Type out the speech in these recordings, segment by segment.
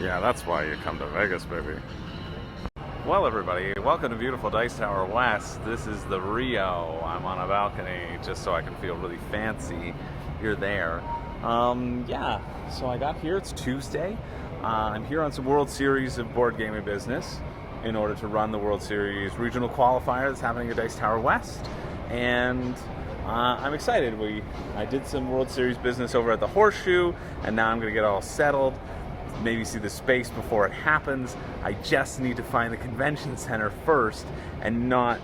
Yeah, that's why you come to Vegas, baby. Well, everybody, welcome to beautiful Dice Tower West. This is the Rio. I'm on a balcony just so I can feel really fancy. You're there. Yeah, so I got here. It's Tuesday. I'm here on some World Series of board gaming business in order to run the World Series regional qualifier that's happening at Dice Tower West. And I'm excited. I did some World Series business over at the Horseshoe, and now I'm going to get all settled. Maybe see the space before it happens. I just need to find the convention center first and not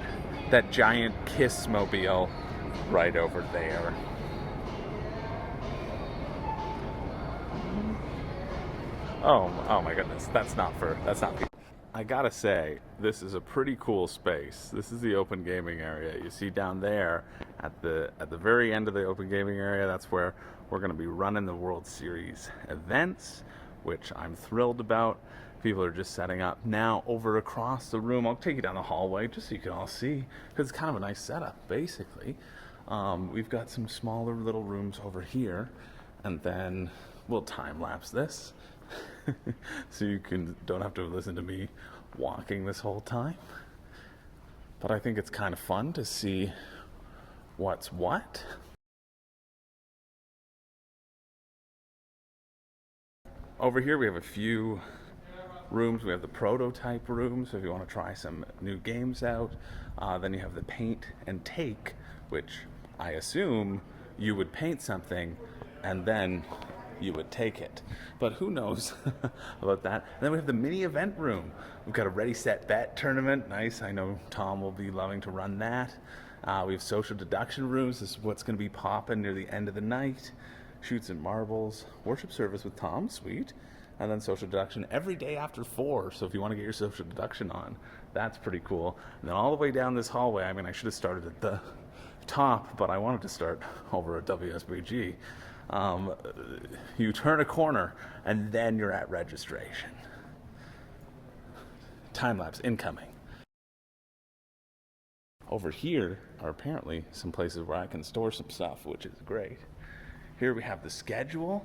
that giant Kiss mobile right over there. Oh my goodness, that's not people. I gotta say, this is a pretty cool space. This is the open gaming area. You see down there at the very end of the open gaming area, that's where we're gonna be running the World Series events, which I'm thrilled about. People are just setting up now over across the room. I'll take you down the hallway just so you can all see, because it's kind of a nice setup, basically. We've got some smaller little rooms over here, and then we'll time-lapse this so you don't have to listen to me walking this whole time. But I think it's kind of fun to see what's what. Over here we have a few rooms. We have the prototype room, so if you want to try some new games out. Then you have the paint and take, which I assume you would paint something and then you would take it. But who knows about that. And then we have the mini event room. We've got a ready, set, bet tournament. Nice. I know Tom will be loving to run that. We have social deduction rooms. This is what's going to be popping near the end of the night. Shoots and marbles, worship service with Tom, sweet, and then social deduction every day after 4. So if you want to get your social deduction on, that's pretty cool. And then all the way down this hallway, I mean, I should have started at the top, but I wanted to start over at WSBG. You turn a corner, and then you're at registration. Time lapse incoming. Over here are apparently some places where I can store some stuff, which is great. Here we have the schedule.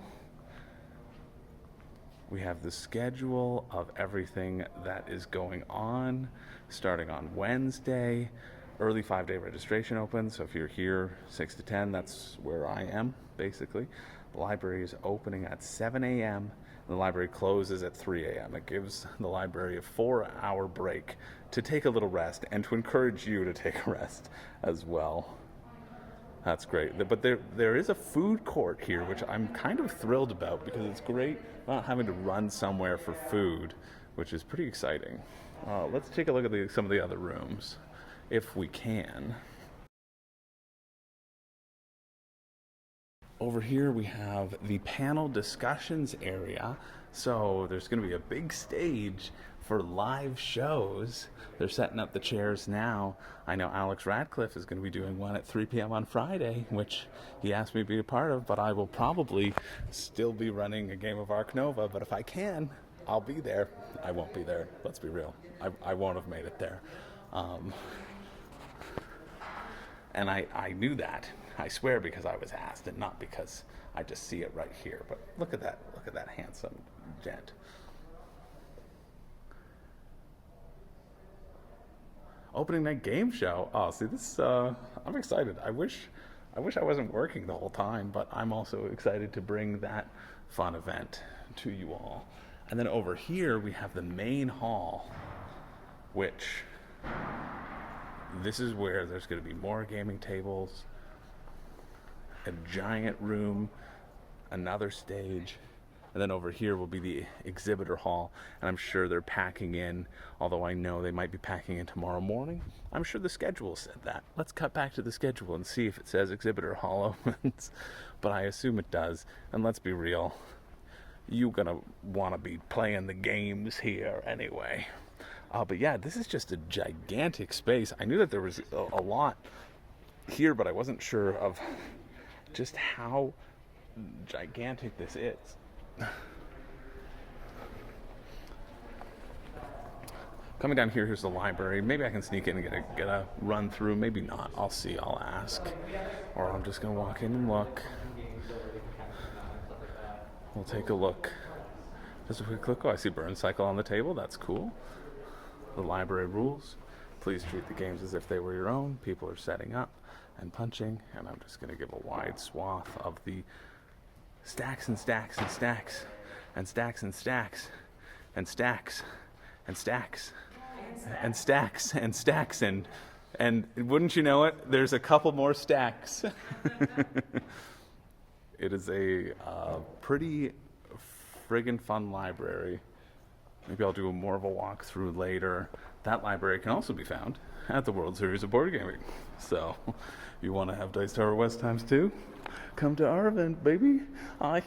We have the schedule of everything that is going on, starting on Wednesday. Early 5-day registration open, so if you're here 6 to 10, that's where I am, basically. The library is opening at 7 a.m., and the library closes at 3 a.m. It gives the library a 4-hour break to take a little rest and to encourage you to take a rest as well. That's great. But there is a food court here, which I'm kind of thrilled about because it's great not having to run somewhere for food, which is pretty exciting. Let's take a look at some of the other rooms, if we can. Over here we have the panel discussions area. So there's going to be a big stage for live shows. They're setting up the chairs now. I know Alex Radcliffe is going to be doing one at 3 p.m. on Friday, which he asked me to be a part of, but I will probably still be running a game of Ark Nova, but if I can, I'll be there. I won't be there, let's be real. I won't have made it there. And I knew that. I swear, because I was asked, and not because I just see it right here. But look at that handsome gent. Opening night game show. Oh, see this. I'm excited. I wish I wasn't working the whole time, but I'm also excited to bring that fun event to you all. And then over here we have the main hall, which this is where there's going to be more gaming tables, a giant room, another stage, and then over here will be the exhibitor hall, and I'm sure they're packing in, although I know they might be packing in tomorrow morning. I'm sure the schedule said that. Let's cut back to the schedule and see if it says exhibitor hall opens, but I assume it does, and let's be real, you're gonna want to be playing the games here anyway. But yeah, this is just a gigantic space. I knew that there was a lot here, but I wasn't sure of just how gigantic this is. Coming down here, here's the library. Maybe I can sneak in and get a run through. Maybe not. I'll see. I'll ask. Or I'm just going to walk in and look. We'll take a look. Just a quick look. Oh, I see Burn Cycle on the table. That's cool. The library rules. Please treat the games as if they were your own. People are setting up and punching, and I'm just going to give a wide swath of the stacks and stacks and stacks and stacks and stacks and stacks and stacks and stacks and stacks and wouldn't you know it, there's a couple more stacks. It is a pretty friggin' fun library. Maybe I'll do more of a walkthrough later. That library can also be found at the World Series of Board Gaming. So, if you want to have Dice Tower West ×2, come to our event, baby.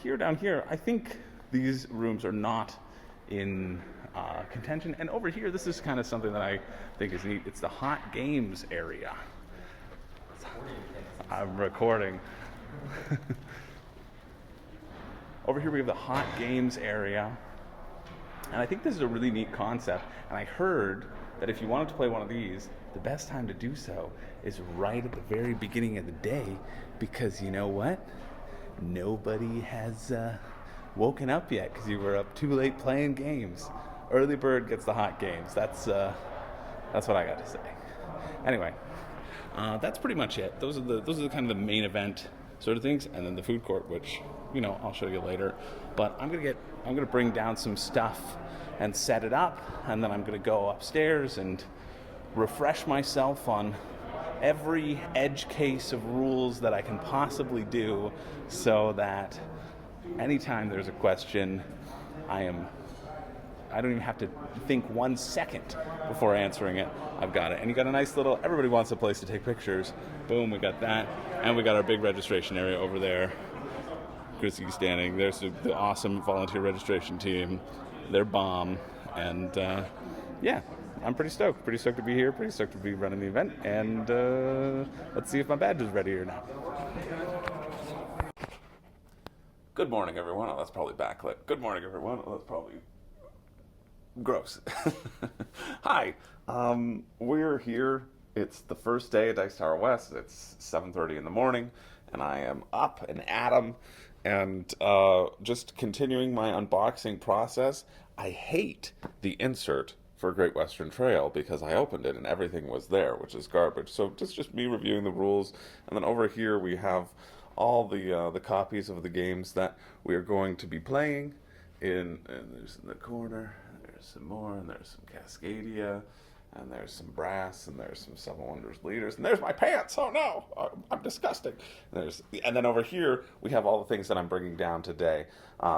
Here, down here, I think these rooms are not in contention. And over here, this is kind of something that I think is neat. It's the Hot Games area. I'm recording. Over here we have the Hot Games area. And I think this is a really neat concept. And I heard that if you wanted to play one of these, the best time to do so is right at the very beginning of the day, because you know what? Nobody has woken up yet because you were up too late playing games. Early bird gets the hot games. That's what I got to say. Anyway, that's pretty much it. Those are the kind of the main event sort of things, and then the food court, which I'll show you later. But I'm gonna bring down some stuff and set it up, and then I'm gonna go upstairs and refresh myself on every edge case of rules that I can possibly do, so that anytime there's a question, I don't even have to think 1 second before answering it. I've got it. And you got a nice little, everybody wants a place to take pictures. Boom, we got that. And we got our big registration area over there. Chrissy standing. There's the awesome volunteer registration team. They're bomb. And yeah, I'm pretty stoked. Pretty stoked to be here. Pretty stoked to be running the event. And let's see if my badge is ready or not. Good morning, everyone. Oh, that's probably backlit. Good morning, everyone. Oh, that's probably gross. Hi. We're here. It's the first day at Dice Tower West. It's 7:30 in the morning, and I am up and at 'em, and just continuing my unboxing process. I hate the insert for Great Western Trail because I opened it and everything was there, which is garbage. So just me reviewing the rules, and then over here we have all the copies of the games that we are going to be playing. And there's in the corner. There's some more, and there's some Cascadia, and there's some brass, and there's some Seven Wonders leaders, and there's my pants. Oh no, I'm disgusting. And then over here we have all the things that I'm bringing down today.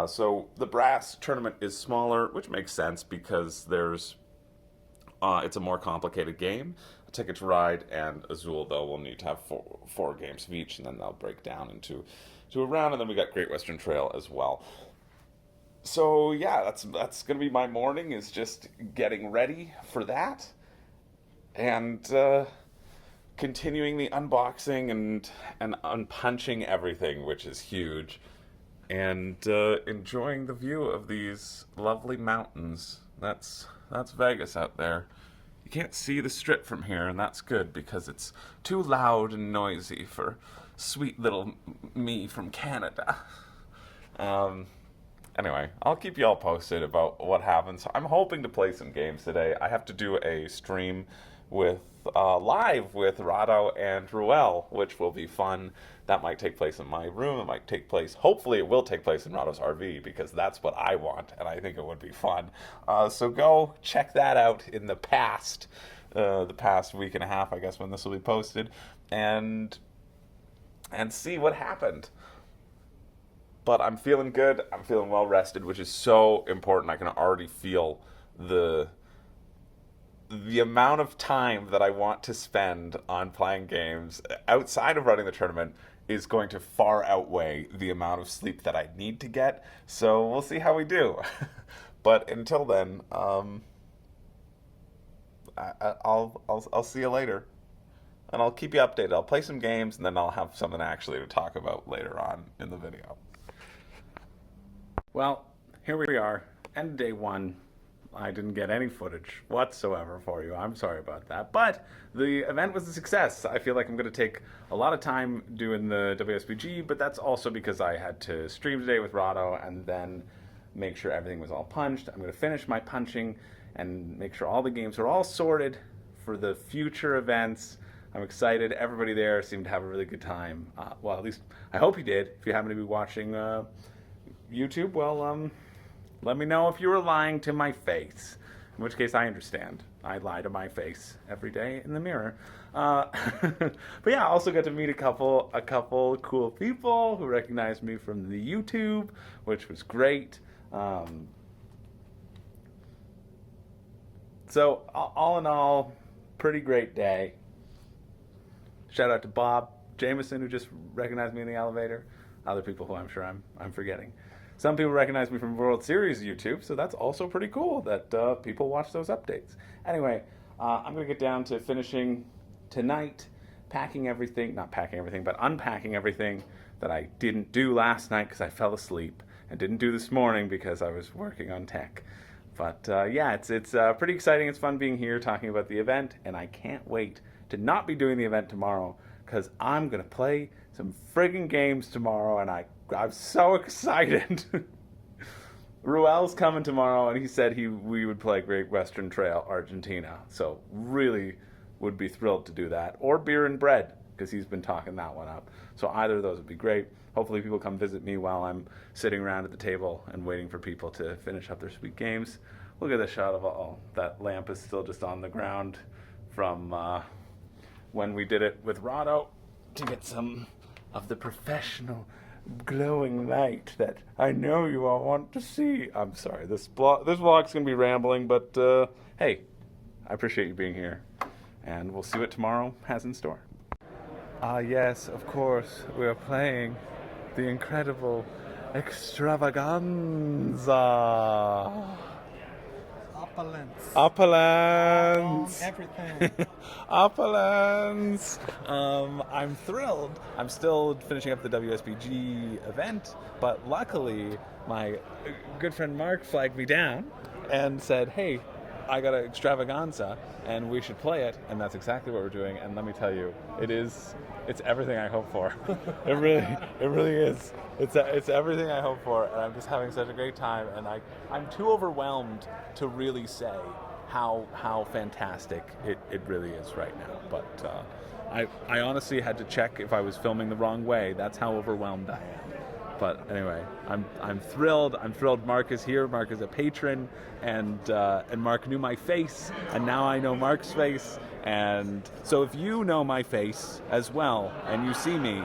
So the brass tournament is smaller, which makes sense because it's a more complicated game. A Ticket to Ride and Azul, though, will need to have four games of each, and then they'll break down into a round, and then we got Great Western Trail as well. So yeah, that's going to be my morning, is just getting ready for that, and continuing the unboxing and unpunching everything, which is huge, and enjoying the view of these lovely mountains. That's Vegas out there. You can't see the Strip from here, and that's good because it's too loud and noisy for sweet little me from Canada. Anyway, I'll keep you all posted about what happens. I'm hoping to play some games today. I have to do a stream with live with Rado and Ruel, which will be fun. That might take place in my room. It might take place, hopefully it will take place in Rado's RV, because that's what I want, and I think it would be fun. So go check that out in the past week and a half, I guess, when this will be posted, and see what happened. But I'm feeling good. I'm feeling well rested, which is so important. I can already feel the amount of time that I want to spend on playing games outside of running the tournament is going to far outweigh the amount of sleep that I need to get. So we'll see how we do. But until then, I'll see you later. And I'll keep you updated. I'll play some games, and then I'll have something actually to talk about later on in the video. Well, here we are, end of day one. I didn't get any footage whatsoever for you. I'm sorry about that. But the event was a success. I feel like I'm going to take a lot of time doing the WSBG, but that's also because I had to stream today with Rado, and then make sure everything was all punched. I'm going to finish my punching and make sure all the games are all sorted for the future events. I'm excited. Everybody there seemed to have a really good time. Well, at least I hope you did. If you happen to be watching YouTube, well, let me know if you were lying to my face. In which case, I understand. I lie to my face every day in the mirror. But yeah, I also got to meet a couple cool people who recognized me from the YouTube, which was great. So all in all, pretty great day. Shout out to Bob Jameson, who just recognized me in the elevator. Other people who I'm sure I'm forgetting. Some people recognize me from World Series YouTube, so that's also pretty cool that people watch those updates. Anyway, I'm going to get down to finishing tonight, packing everything, not packing everything, but unpacking everything that I didn't do last night because I fell asleep, and didn't do this morning because I was working on tech. But yeah, it's pretty exciting. It's fun being here talking about the event, and I can't wait to not be doing the event tomorrow because I'm going to play some friggin' games tomorrow, and I'm so excited. Ruel's coming tomorrow, and he said we would play Great Western Trail Argentina. So really would be thrilled to do that. Or Beer and Bread, because he's been talking that one up. So either of those would be great. Hopefully people come visit me while I'm sitting around at the table and waiting for people to finish up their sweet games. Look at the shot of that lamp is still just on the ground from when we did it with Rado to get some of the professional glowing light that I know you all want to see. I'm sorry, this vlog's going to be rambling, but hey, I appreciate you being here, and we'll see what tomorrow has in store. Yes, of course, we are playing the incredible Extravaganza. Opulence. Everything. Opulence. I'm thrilled. I'm still finishing up the WSBG event, but luckily my good friend Mark flagged me down and said, hey, I got an Extravaganza and we should play it, and that's exactly what we're doing. And let me tell you, it's everything I hope for. It really is. It's everything I hope for, and I'm just having such a great time, and I'm too overwhelmed to really say how fantastic it really is right now. But I honestly had to check if I was filming the wrong way. That's how overwhelmed I am. But anyway, I'm thrilled. I'm thrilled Mark is here. Mark is a patron, and Mark knew my face, and now I know Mark's face. And so if you know my face as well, and you see me,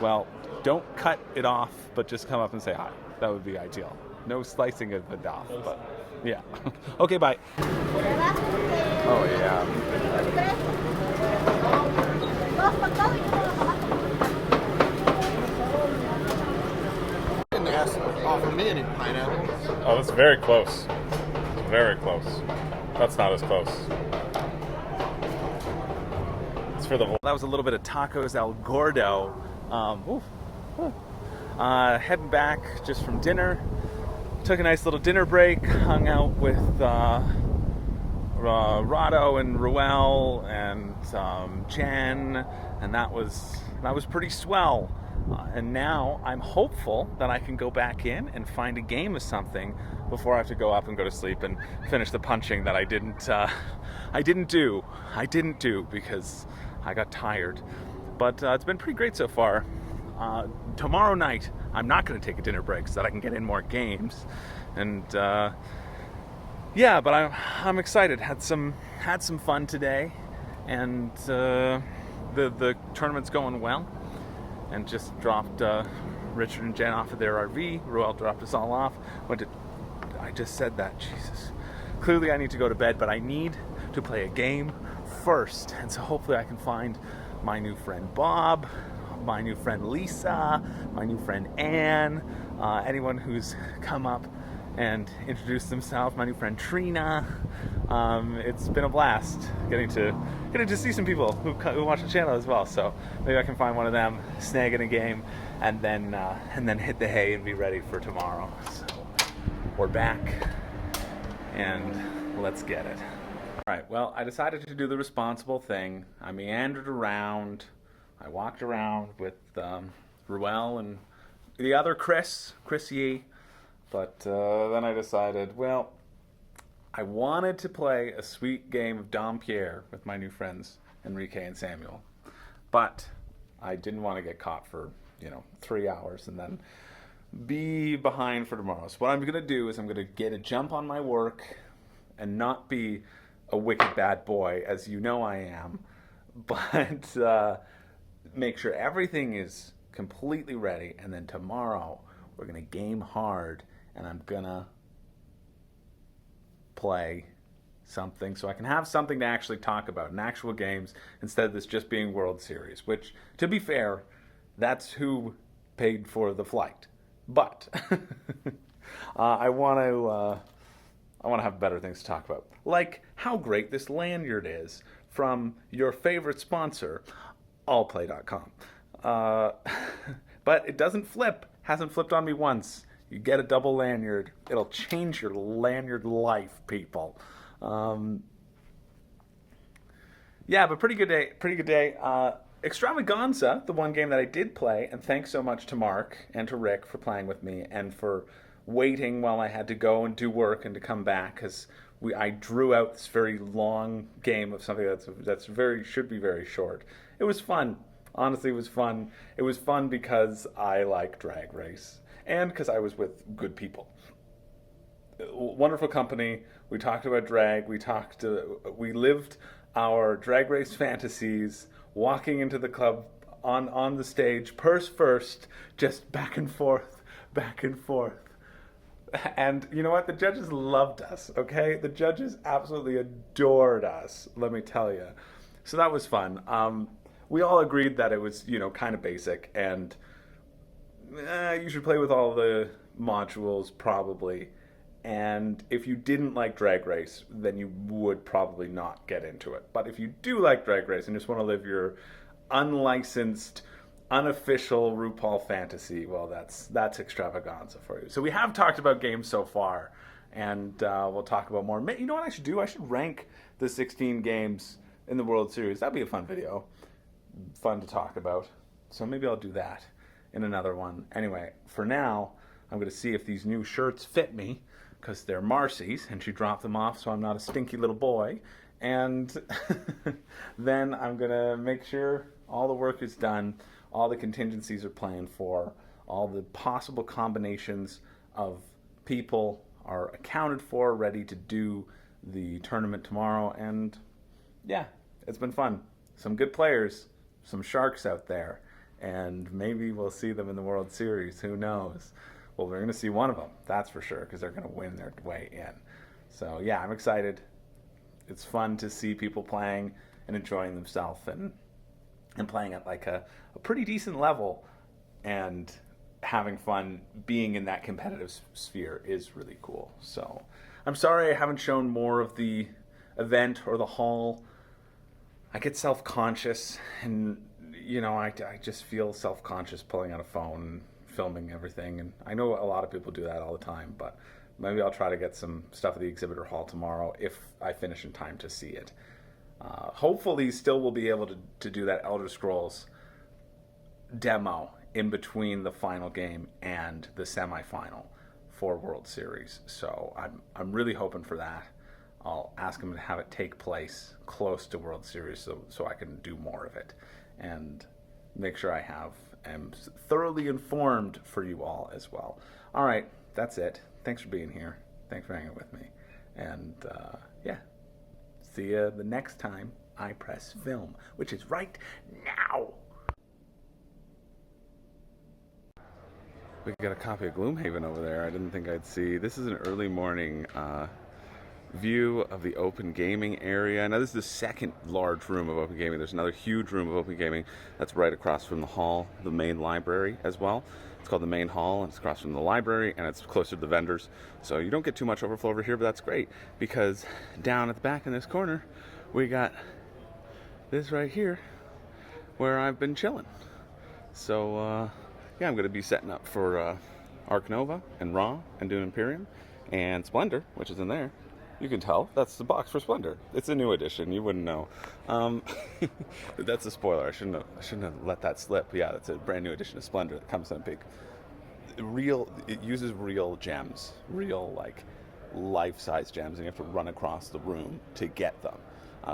well, don't cut it off, but just come up and say hi. That would be ideal. No slicing of it off, but yeah. Okay, bye. Oh yeah. Didn't offer me any pineapple. Oh, that's very close. Very close. That's not as close. It's for the... That was a little bit of tacos al gordo. Heading back just from dinner. Took a nice little dinner break. Hung out with Rado and Ruel and Jen, and that was pretty swell. And now I'm hopeful that I can go back in and find a game of something before I have to go up and go to sleep and finish the punching that I didn't do because I got tired. But it's been pretty great so far. Tomorrow night, I'm not going to take a dinner break so that I can get in more games. And yeah, but I'm excited. Had some fun today, and the tournament's going well. And just dropped Richard and Jen off of their RV. Ruel dropped us all off. I just said that, Jesus. Clearly I need to go to bed, but I need to play a game first. And so hopefully I can find my new friend Bob, my new friend Lisa, my new friend Anne, anyone who's come up and introduced themselves, my new friend Trina. It's been a blast getting to see some people who watch the channel as well. So maybe I can find one of them, snag in a game, and then hit the hay and be ready for tomorrow. So we're back, and let's get it. All right. Well, I decided to do the responsible thing. I meandered around. I walked around with Ruel and the other Chris Yee. But then I decided, well, I wanted to play a sweet game of Dompierre with my new friends, Enrique and Samuel. But I didn't want to get caught for, 3 hours and then be behind for tomorrow. So what I'm going to do is I'm going to get a jump on my work and not be a wicked bad boy, as you know I am, but make sure everything is completely ready. And then tomorrow we're going to game hard, and I'm going to play something so I can have something to actually talk about in actual games instead of this just being World Series, which, to be fair, that's who paid for the flight. But I want to have better things to talk about, like how great this lanyard is from your favorite sponsor, allplay.com. But it doesn't flip. Hasn't flipped on me once. You get a double lanyard. It'll change your lanyard life, people. Yeah, but pretty good day. Pretty good day. Extravaganza, the one game that I did play, and thanks so much to Mark and to Rick for playing with me and for waiting while I had to go and do work and to come back, because I drew out this very long game of something should be very short. It was fun. Honestly, it was fun. It was fun because I like Drag Race and because I was with good people. Wonderful company. We talked about drag. We lived our Drag Race fantasies, walking into the club on the stage, purse first, just back and forth, back and forth. And you know what? The judges loved us, okay? The judges absolutely adored us, let me tell you. So that was fun. We all agreed that it was, kind of basic, and you should play with all the modules, probably. And if you didn't like Drag Race, then you would probably not get into it. But if you do like Drag Race and just want to live your unlicensed, unofficial RuPaul fantasy, well, that's Extravaganza for you. So we have talked about games so far, and we'll talk about more. You know what I should do? I should rank the 16 games in the World Series. That'd be a fun video. Fun to talk about. So maybe I'll do that in another one. Anyway, for now, I'm going to see if these new shirts fit me, because they're Marcy's, and she dropped them off, so I'm not a stinky little boy. And then I'm going to make sure all the work is done, all the contingencies are planned for, all the possible combinations of people are accounted for, ready to do the tournament tomorrow. And yeah, it's been fun. Some good players, some sharks out there, and maybe we'll see them in the World Series. Who knows? Well, we're going to see one of them, that's for sure, because they're going to win their way in. So, yeah, I'm excited. It's fun to see people playing and enjoying themselves and playing at like a pretty decent level, and having fun being in that competitive sphere is really cool. So, I'm sorry I haven't shown more of the event or the hall. I get self-conscious, and, I just feel self-conscious pulling out a phone, filming everything, and I know a lot of people do that all the time, but maybe I'll try to get some stuff at the exhibitor hall tomorrow if I finish in time to see it. Hopefully still will be able to do that Elder Scrolls demo in between the final game and the semifinal for World Series, so I'm really hoping for that. I'll ask them to have it take place close to World Series so I can do more of it and make sure am thoroughly informed for you all as well. All right, that's it. Thanks for being here. Thanks for hanging with me. And yeah, see you the next time I press film, which is right now. We got a copy of Gloomhaven over there. I didn't think I'd see. This is an early morning view of the open gaming area. Now this is the second large room of open gaming. There's another huge room of open gaming that's right across from the hall, the main library as well. It's called the main hall, and it's across from the library, and it's closer to the vendors. So you don't get too much overflow over here, but that's great, because down at the back in this corner, we got this right here where I've been chilling. So yeah, I'm going to be setting up for Arc Nova and Raw and Dune Imperium and Splendor, which is in there. You can tell that's the box for Splendor. It's a new edition. You wouldn't know. That's a spoiler. I shouldn't have let that slip. Yeah, that's a brand new edition of Splendor that comes in a big it uses real gems, real like life-size gems, and you have to run across the room to get them.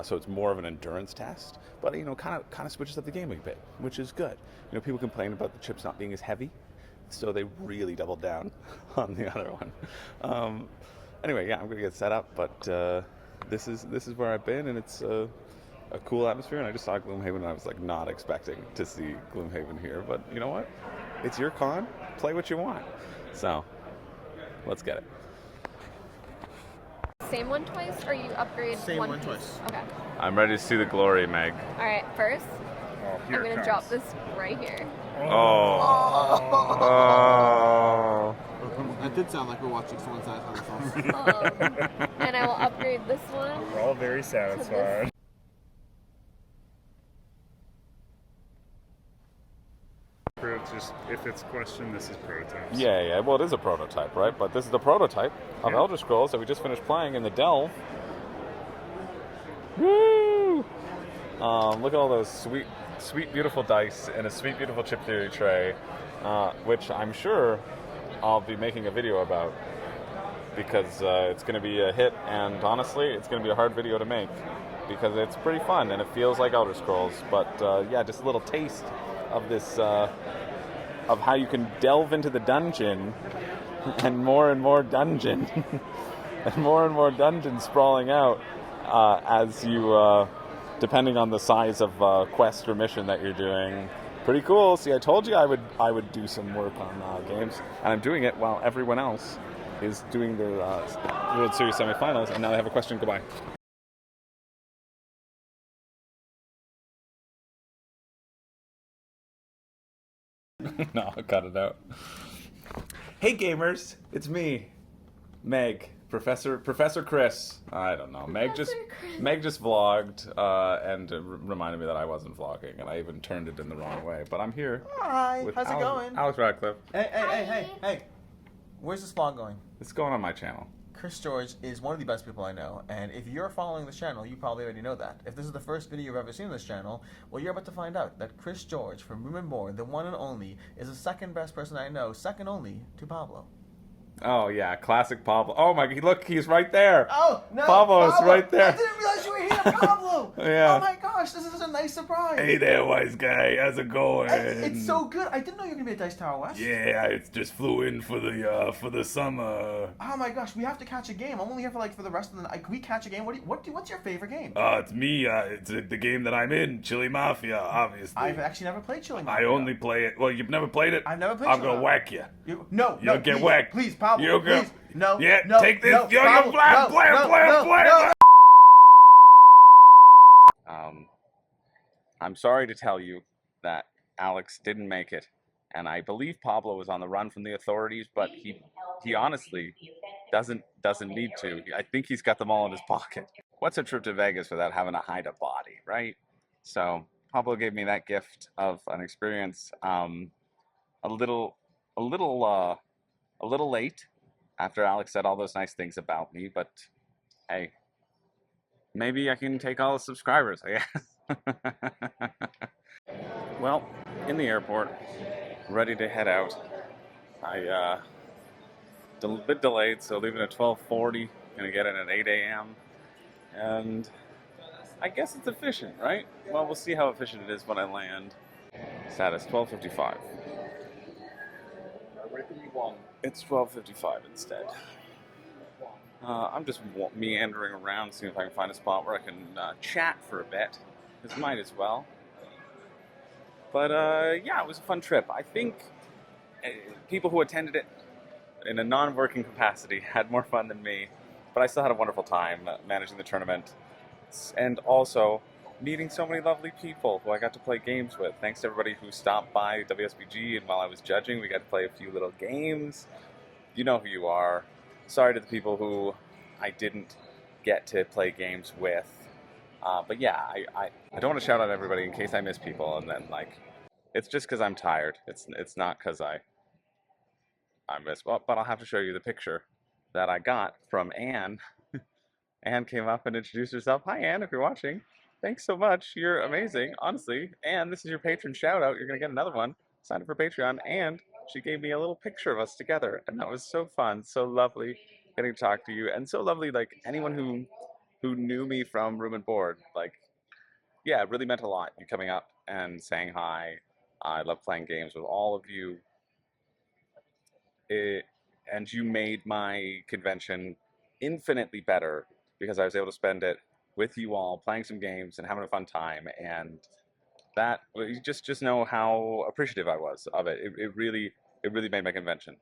So it's more of an endurance test, but kind of switches up the game a bit, which is good. People complain about the chips not being as heavy, so they really doubled down on the other one. Anyway, yeah, I'm gonna get set up, but this is where I've been, and it's a cool atmosphere. And I just saw Gloomhaven, and I was like not expecting to see Gloomhaven here, but you know what? It's your con. Play what you want. So let's get it. Same one twice, or you upgrade Same one piece? twice. Okay. I'm ready to see the glory, Meg. All right. First, Oh, I'm gonna drop this right here. Oh. That did sound like we're watching someone's eyes on themselves. And I will upgrade this one. We're all very satisfied. Just if it's questioned, this is prototypes. Yeah. Well, it is a prototype, right? But this is the prototype of Elder Scrolls that we just finished playing in the Delve. Woo! Look at all those sweet, beautiful dice and a sweet, beautiful chip theory tray, which I'm sure I'll be making a video about because it's going to be a hit, and honestly, it's going to be a hard video to make because it's pretty fun and it feels like Elder Scrolls. But yeah, just a little taste of this, of how you can delve into the dungeon and more dungeon and more dungeon sprawling out as you, depending on the size of quest or mission that you're doing. Pretty cool. See, I told you I would do some work on games, and I'm doing it while everyone else is doing their World Series semifinals, and now they have a question. Goodbye. No, I'll cut it out. Hey gamers, it's me, Meg, Professor Chris. I don't know. Meg just vlogged and reminded me that I wasn't vlogging, and I even turned it in the wrong way. But I'm here. Hi, with how's it going? Alex Radcliffe. Hey. Where's this vlog going? It's going on my channel. Chris George is one of the best people I know, and if you're following this channel, you probably already know that. If this is the first video you've ever seen on this channel, well, you're about to find out that Chris George from Room and Board, the one and only, is the second best person I know, second only to Pablo. Oh yeah, classic Pablo. Oh my, look, he's right there. Oh no, Pablo is right there. I didn't realize you were here, Pablo. Yeah. Oh my gosh, this is a nice surprise. Hey there, wise guy. How's it going? It's so good. I didn't know you were gonna be at Dice Tower West. Yeah, it's just flew in for the summer. Oh my gosh, we have to catch a game. I'm only here for the rest of the night. Can we catch a game? What's your favorite game? It's me. It's the game that I'm in, Chili Mafia, obviously. I've actually never played Chili Mafia. I only play it. Well, you've never played it? I've never played I'm Chili gonna Mafia. whack you. No, You'll get please, whacked. Please, Pablo, You'll please. No, Yeah, no, take this. no, Yo, Pablo, play it. I'm sorry to tell you that Alex didn't make it, and I believe Pablo was on the run from the authorities, but he honestly doesn't need to. I think he's got them all in his pocket. What's a trip to Vegas without having to hide a body, right? So Pablo gave me that gift of an experience, a little late after Alex said all those nice things about me, but hey, maybe I can take all the subscribers, I guess. Well, in the airport, ready to head out. I a bit delayed, so leaving at 12:40, gonna get in at 8 a.m. And I guess it's efficient, right? Well, we'll see how efficient it is when I land. Status 12:55. It's 12:55 instead. I'm just meandering around, seeing if I can find a spot where I can chat for a bit. This might as well. But yeah, it was a fun trip. I think people who attended it in a non-working capacity had more fun than me, but I still had a wonderful time managing the tournament, and also meeting so many lovely people who I got to play games with. Thanks to everybody who stopped by WSBG, and while I was judging, we got to play a few little games. You know who you are. Sorry to the people who I didn't get to play games with. But yeah, I don't want to shout out everybody in case I miss people, and then it's just because I'm tired. It's not because I miss. Well, but I'll have to show you the picture that I got from Anne. Anne came up and introduced herself. Hi, Anne, if you're watching. Thanks so much. You're amazing, honestly. And this is your patron shout out. You're gonna get another one. Sign up for Patreon, and she gave me a little picture of us together, and that was so fun, so lovely getting to talk to you, and so lovely. Like anyone who knew me from Room and Board, like yeah, it really meant a lot. You coming up and saying hi. I love playing games with all of you. And you made my convention infinitely better because I was able to spend it with you all, playing some games and having a fun time. And that you just know how appreciative I was of it. It really made my convention.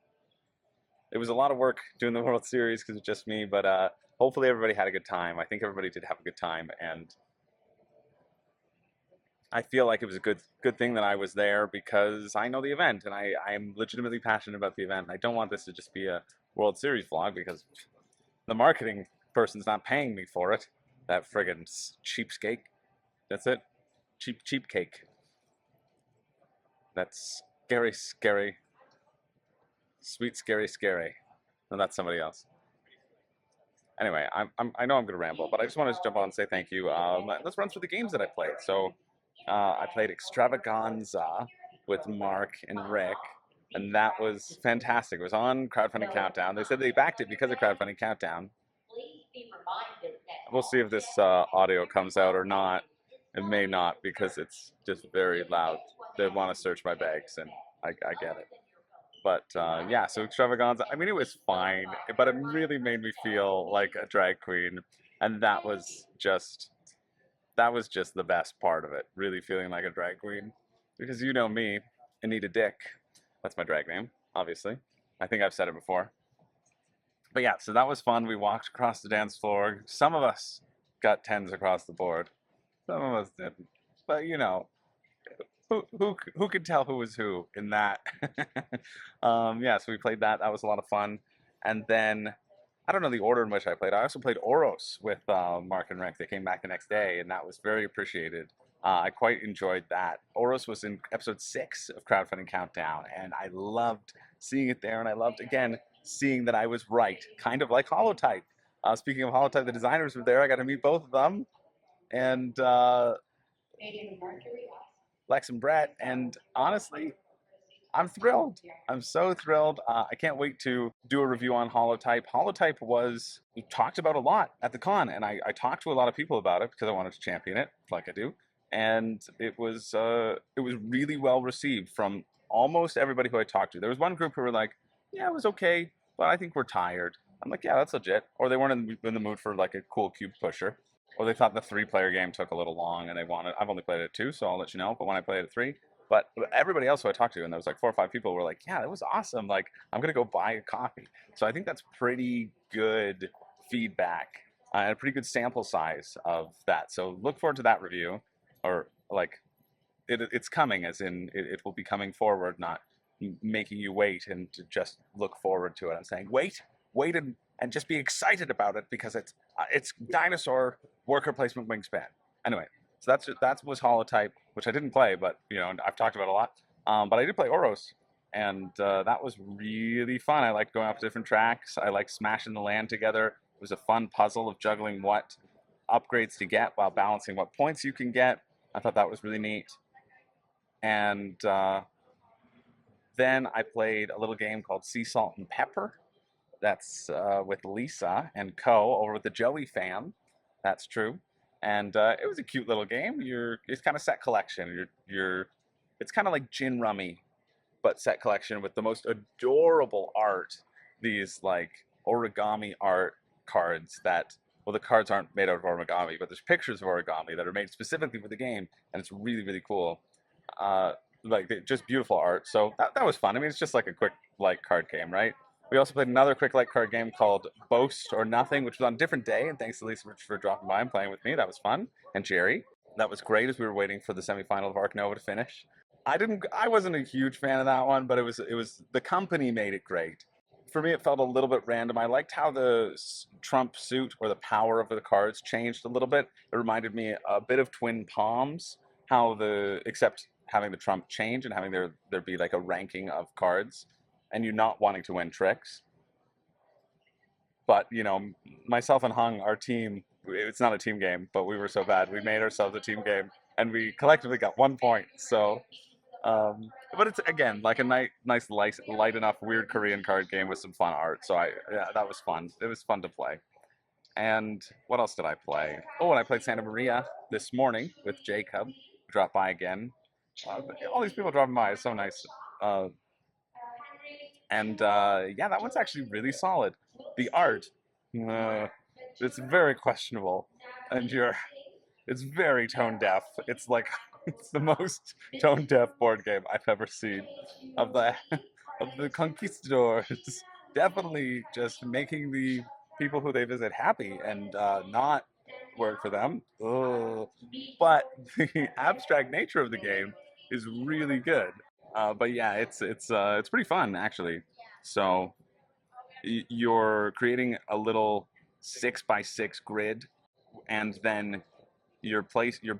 It was a lot of work doing the World Series because it's just me, but hopefully everybody had a good time. I think everybody did have a good time, and I feel like it was a good thing that I was there because I know the event and I'm legitimately passionate about the event. I don't want this to just be a World Series vlog because the marketing person's not paying me for it. That friggin' cheapskate. That's it. Cheap cake. That's scary. Sweet, scary. No, that's somebody else. Anyway, I know I'm gonna ramble, but I just wanted to jump on and say thank you. Let's run through the games that I played. So I played Extravaganza with Mark and Rick, and that was fantastic. It was on Crowdfunding Countdown. They said they backed it because of Crowdfunding Countdown. We'll see if this audio comes out or not. It may not because it's just very loud. They want to search my bags, and I get it. But yeah, so Extravaganza, I mean, it was fine, but it really made me feel like a drag queen, and that was just the best part of it, really feeling like a drag queen. Because you know me, Anita Dick, that's my drag name, obviously. I think I've said it before. But yeah, so that was fun. We walked across the dance floor. Some of us got 10s across the board. Some of us didn't. But you know, who could tell who was who in that? Yeah, so we played that. That was a lot of fun. And then I don't know the order in which I played. I also played Oros with Mark and Rick. They came back the next day, and that was very appreciated. I quite enjoyed that. Oros was in episode 6 of Crowdfunding Countdown, and I loved seeing it there, and I loved, again, seeing that I was right, kind of like Holotype. Speaking of Holotype, the designers were there. I got to meet both of them, and Lex and Brett, and honestly, I'm thrilled. I'm so thrilled. I can't wait to do a review on Holotype. Holotype was talked about a lot at the con, and I talked to a lot of people about it because I wanted to champion it, like I do. And it was really well received from almost everybody who I talked to. There was one group who were like, "Yeah, it was okay, but I think we're tired." I'm like, "Yeah, that's legit." Or they weren't in the mood for like a cool cube pusher. Or they thought the 3-player game took a little long, and they wanted. I've only played it at 2, so I'll let you know. But when I played it at 3, but everybody else who I talked to, and there was like 4 or 5 people, were like, "Yeah, that was awesome. Like, I'm gonna go buy a copy." So I think that's pretty good feedback and a pretty good sample size of that. So look forward to that review, or like, it's coming, as in it will be coming forward, not making you wait and to just look forward to it. I'm saying wait and just be excited about it because it's dinosaur worker placement wingspan. Anyway, so that was Holotype, which I didn't play, but you know I've talked about a lot. But I did play Oros, and that was really fun. I liked going up to different tracks. I liked smashing the land together. It was a fun puzzle of juggling what upgrades to get while balancing what points you can get. I thought that was really neat. And then I played a little game called Sea Salt and Pepper. That's with Lisa and Co. over with the Joey fam. That's true. And it was a cute little game. It's kind of set collection. It's kind of like Gin Rummy, but set collection with the most adorable art. These like origami art cards that, well, the cards aren't made out of origami, but there's pictures of origami that are made specifically for the game, and it's really, really cool. Like just beautiful art. So that was fun. I mean, it's just like a quick like card game, right? We also played another quick light card game called Boast or Nothing, which was on a different day. And thanks to Lisa for dropping by and playing with me. That was fun. And Jerry. That was great as we were waiting for the semifinal of Arc Nova to finish. I wasn't a huge fan of that one, but it was the company made it great. For me, it felt a little bit random. I liked how the Trump suit or the power of the cards changed a little bit. It reminded me a bit of Twin Palms, except having the Trump change and having there be like a ranking of cards and you not wanting to win tricks. But, you know, myself and Hung, our team, it's not a team game, but we were so bad. We made ourselves a team game, and we collectively got 1 point. So But it's again like a nice light enough weird Korean card game with some fun art. So yeah, that was fun. It was fun to play. And what else did I play? Oh, and I played Santa Maria this morning with Jacob. Dropped by again. All these people dropping by. It's so nice. Uh, and yeah, that one's actually really solid. The art, uh, it's very questionable, and it's very tone deaf. It's like it's the most tone deaf board game I've ever seen. Of the of the conquistadors, definitely just making the people who they visit happy and not work for them. Ugh. But the abstract nature of the game is really good. But yeah, it's pretty fun actually. So you're creating a little 6x6 grid, and then you're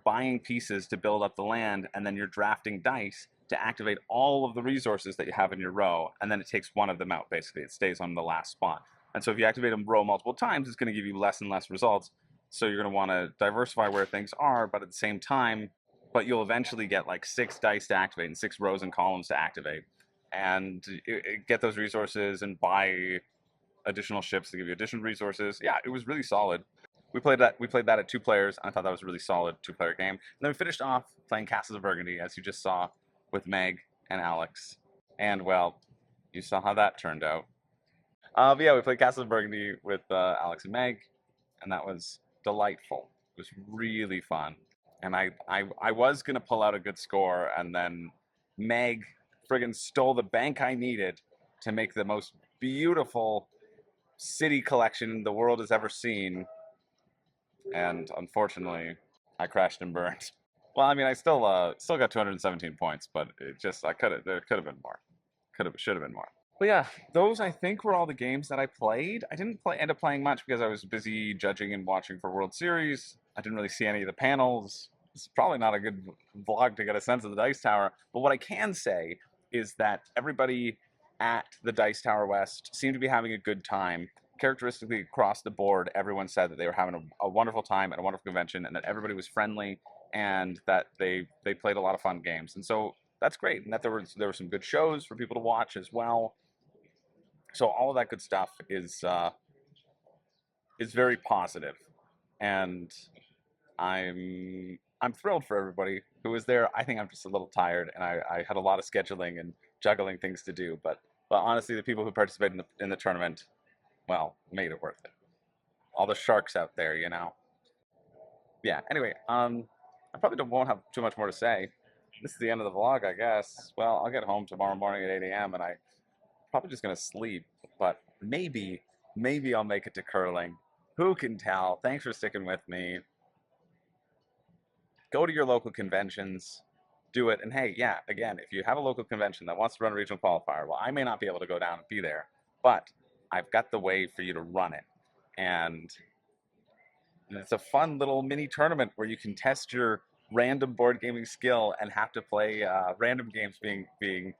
buying pieces to build up the land, and then you're drafting dice to activate all of the resources that you have in your row, and then it takes one of them out. Basically, it stays on the last spot. And so if you activate a row multiple times, it's going to give you less and less results. So you're going to want to diversify where things are, but at the same time, but you'll eventually get like 6 dice to activate and 6 rows and columns to activate, and get those resources and buy additional ships to give you additional resources. Yeah, it was really solid. We played that. We played that at 2 players. And I thought that was a really solid 2-player game. And then we finished off playing Castles of Burgundy, as you just saw, with Meg and Alex. And well, you saw how that turned out. But yeah, we played Castles of Burgundy with Alex and Meg, and that was delightful. It was really fun. And I was gonna pull out a good score, and then Meg friggin' stole the bank I needed to make the most beautiful city collection the world has ever seen, and unfortunately, I crashed and burned. Well, I mean, I still got 217 points, but it just there could have been more, should have been more. But yeah, those I think were all the games that I played. I didn't end up playing much because I was busy judging and watching for World Series. I didn't really see any of the panels. It's probably not a good vlog to get a sense of the Dice Tower. But what I can say is that everybody at the Dice Tower West seemed to be having a good time. Characteristically, across the board, everyone said that they were having a wonderful time at a wonderful convention, and that everybody was friendly, and that they played a lot of fun games. And so that's great, and that there were some good shows for people to watch as well. So all of that good stuff is very positive, and I'm thrilled for everybody who was there. I think I'm just a little tired, and I had a lot of scheduling and juggling things to do. But honestly, the people who participated in the tournament, well, made it worth it. All the sharks out there, you know. Yeah. Anyway, I probably won't have too much more to say. This is the end of the vlog, I guess. Well, I'll get home tomorrow morning at 8 a.m. and I'm probably just gonna sleep. But maybe I'll make it to curling. Who can tell? Thanks for sticking with me. Go to your local conventions, do it. And hey, yeah, again, if you have a local convention that wants to run a regional qualifier, well, I may not be able to go down and be there, but I've got the way for you to run it. And it's a fun little mini tournament where you can test your random board gaming skill and have to play random games being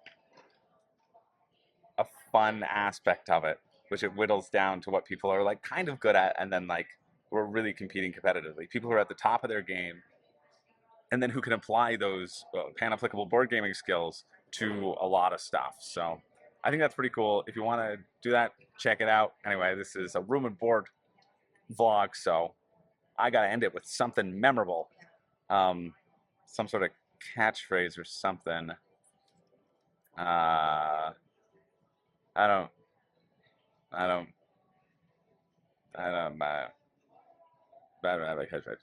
a fun aspect of it, which it whittles down to what people are like kind of good at, and then like we're really competing competitively. People who are at the top of their game, and then who can apply those pan-applicable board gaming skills to a lot of stuff. So I think that's pretty cool. If you want to do that, check it out. Anyway, this is a room and board vlog, so I gotta end it with something memorable, some sort of catchphrase or something. I don't, I don't, I don't have a catchphrase.